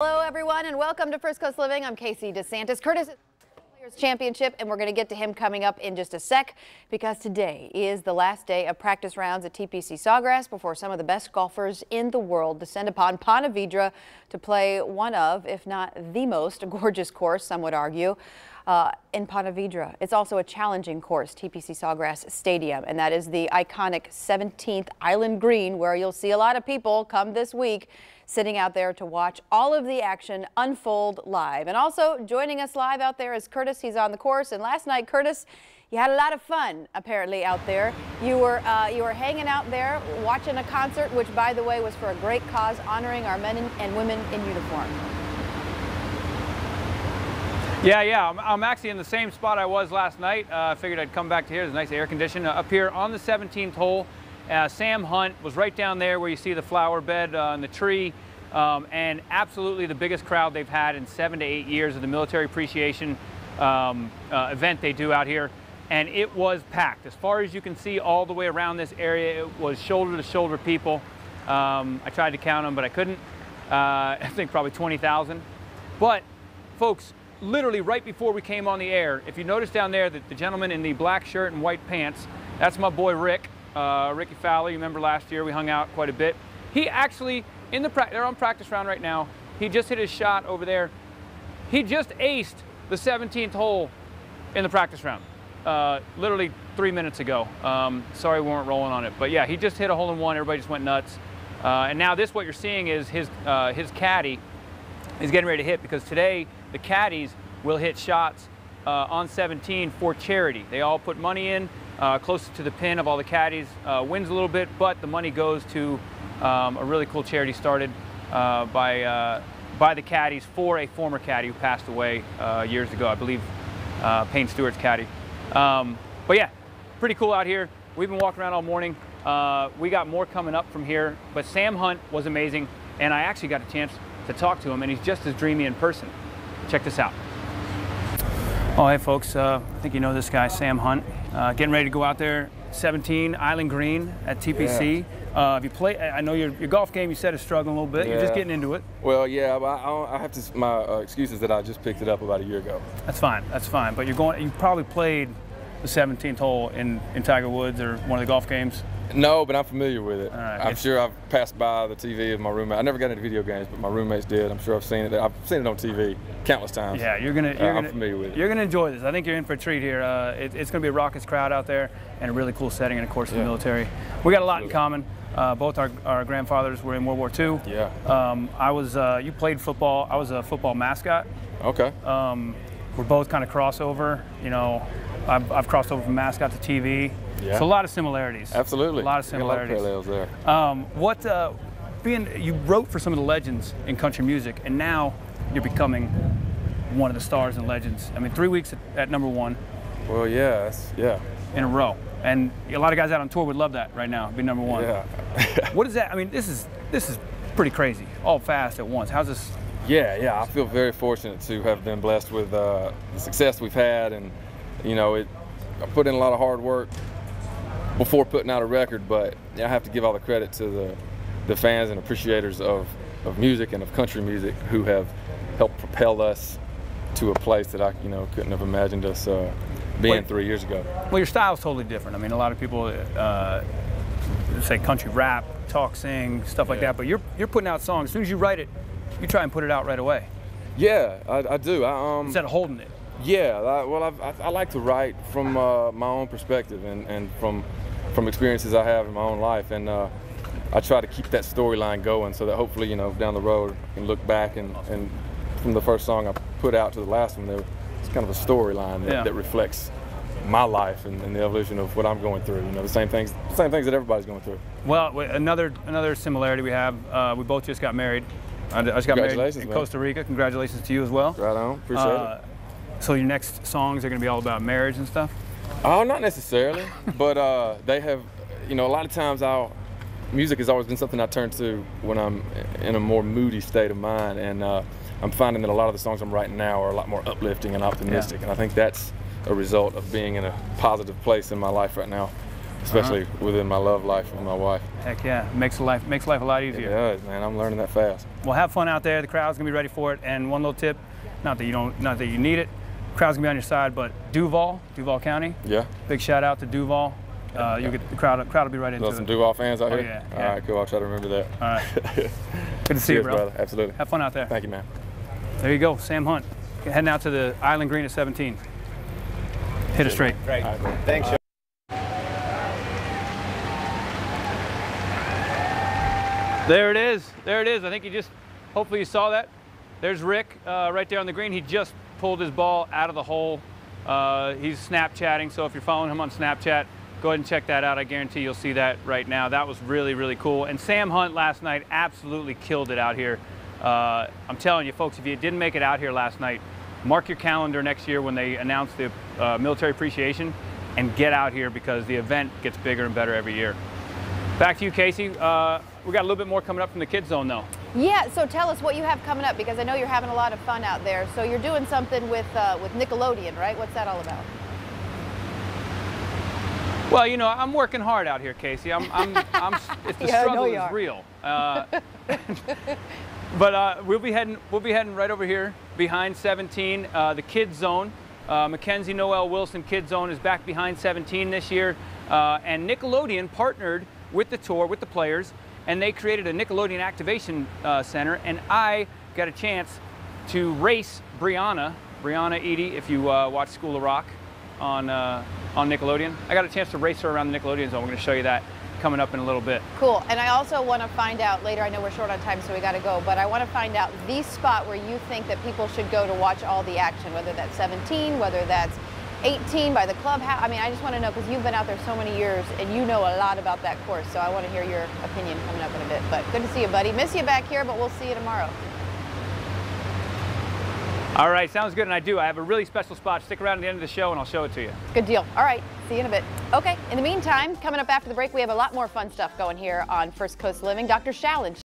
Hello, everyone, and welcome to First Coast Living. I'm Casey DeSantis. Curtis is Players Championship, and we're going to get to him coming up in just a sec because today is the last day of practice rounds at TPC Sawgrass before some of the best golfers in the world descend upon Ponte Vedra to play one of, if not the most gorgeous course, some would argue, in Ponte Vedra. It's also a challenging course, TPC Sawgrass Stadium, and that is the iconic 17th Island Green, where you'll see a lot of people come this week sitting out there to watch all of the action unfold live. And also joining us live out there is Curtis. He's on the course. And last night, Curtis, you had a lot of fun apparently out there. You were hanging out there watching a concert, which by the way was for a great cause, honoring our men and women in uniform. Yeah, I'm actually in the same spot I was last night. I figured I'd come back to here. There's nice air conditioning up here on the 17th hole. Sam Hunt was right down there where you see the flower bed and the tree, and absolutely the biggest crowd they've had in 7 to 8 years of the military appreciation event they do out here. And it was packed. As far as you can see all the way around this area, it was shoulder to shoulder people. I tried to count them, but I couldn't. I think probably 20,000. But folks, literally right before we came on the air, if you notice down there that the gentleman in the black shirt and white pants, that's my boy Rick. Ricky Fowler, you remember last year we hung out quite a bit. He actually, they're on practice round right now. He just hit his shot over there. He just aced the 17th hole in the practice round, literally 3 minutes ago. Sorry we weren't rolling on it, but yeah, he just hit a hole-in-one. Everybody just went nuts. And now what you're seeing is his caddy is getting ready to hit, because today the caddies will hit shots on 17 for charity. They all put money in. Closest to the pin of all the caddies wins a little bit, but the money goes to a really cool charity started by the caddies for a former caddy who passed away years ago, I believe Payne Stewart's caddy. But yeah, pretty cool out here. We've been walking around all morning. We got more coming up from here, but Sam Hunt was amazing, and I actually got a chance to talk to him, and he's just as dreamy in person. Check this out. Oh, hey folks, I think you know this guy, Sam Hunt. Getting ready to go out there, 17 Island Green at TPC. Yeah. Have you played? I know your golf game, you said, is struggling a little bit. Yeah. You're just getting into it. Well, yeah, but I have to. My excuse is that I just picked it up about a year ago. That's fine. That's fine. But you probably played the 17th hole in Tiger Woods or one of the golf games. No, but I'm familiar with it. Right. I'm sure I've passed by the TV of my roommate. I never got into video games, but my roommates did. I'm sure I've seen it. I've seen it on TV countless times. Yeah, I'm familiar with it. You're gonna enjoy this. I think you're in for a treat here. It's gonna be a raucous crowd out there and a really cool setting, and of course the military. We got a lot in common. Both our grandfathers were in World War II. Yeah. You played football. I was a football mascot. Okay. We're both kind of crossover. You know, I've crossed over from mascot to TV. Yeah. So a lot of similarities. Absolutely. A lot of similarities. A lot of parallels there. You wrote for some of the legends in country music, and now you're becoming one of the stars and legends. I mean, 3 weeks at #1. Well, yeah, in a row, and a lot of guys out on tour would love that right now, be #1. Yeah. What is that? I mean, this is pretty crazy, all fast at once. How's this? Yeah. I feel very fortunate to have been blessed with the success we've had, and you know, I put in a lot of hard work before putting out a record, but I have to give all the credit to the fans and appreciators of music and of country music who have helped propel us to a place that I couldn't have imagined us being 3 years ago. Well, your style's totally different. I mean, a lot of people say country rap, talk, sing, stuff like that, but you're putting out songs. As soon as you write it, you try and put it out right away. Yeah, I do. Instead of holding it. Yeah, I like to write from my own perspective and from experiences I have in my own life, and I try to keep that storyline going so that hopefully, down the road I can look back and from the first song I put out to the last one, it's kind of a storyline that reflects my life and the evolution of what I'm going through. The same things that everybody's going through. Well, another similarity we have, we both just got married. I just got married in Costa Rica. Congratulations to you as well. Right on. Appreciate it. So your next songs are going to be all about marriage and stuff? Oh, not necessarily, but they have, a lot of times music has always been something I turn to when I'm in a more moody state of mind, and I'm finding that a lot of the songs I'm writing now are a lot more uplifting and optimistic, and I think that's a result of being in a positive place in my life right now. especially within my love life with my wife. Heck yeah, makes life a lot easier. It does, man. I'm learning that fast. Well, have fun out there. The crowd's gonna be ready for it. And one little tip, not that you need it, crowd's gonna be on your side, but Duval County. Yeah. Big shout out to Duval. You'll get the crowd will be right into it. Some Duval fans out here? Yeah. All right, cool. I'll try to remember that. All right. Good to see you, bro. Brother. Absolutely. Have fun out there. Thank you, man. There you go, Sam Hunt. Heading out to the Island Green at 17. Hit it straight. Great. All right, Thanks, Joe. There it is. There it is. I think hopefully you saw that. There's Rick right there on the green. He just pulled his ball out of the hole. He's Snapchatting, so if you're following him on Snapchat, go ahead and check that out. I guarantee you'll see that right now. That was really, really cool. And Sam Hunt last night absolutely killed it out here. I'm telling you, folks, if you didn't make it out here last night, mark your calendar next year when they announce the military appreciation and get out here because the event gets bigger and better every year. Back to you, Casey. We got a little bit more coming up from the Kids Zone, though. Yeah, so tell us what you have coming up, because I know you're having a lot of fun out there. So you're doing something with Nickelodeon, right? What's that all about? Well, you know, I'm working hard out here, Casey. The struggle is real. But we'll be heading right over here behind 17, the Kids Zone. Mackenzie Noel Wilson Kids Zone is back behind 17 this year, and Nickelodeon partnered with the tour, with the players, and they created a Nickelodeon Activation Center, and I got a chance to race Brianna Edie, if you watch School of Rock on Nickelodeon. I got a chance to race her around the Nickelodeon Zone. We're going to show you that coming up in a little bit. Cool. And I also want to find out later, I know we're short on time, so we got to go, but I want to find out the spot where you think that people should go to watch all the action, whether that's 17, whether that's 18 by the clubhouse. I mean, I just want to know, because you've been out there so many years and you know a lot about that course, so I want to hear your opinion coming up in a bit. But good to see you, buddy. Miss you back here, but we'll see you tomorrow. All right, sounds good, and I do. I have a really special spot. Stick around at the end of the show and I'll show it to you. Good deal. All right, see you in a bit. Okay, in the meantime, coming up after the break, we have a lot more fun stuff going here on First Coast Living. Dr. Shallon.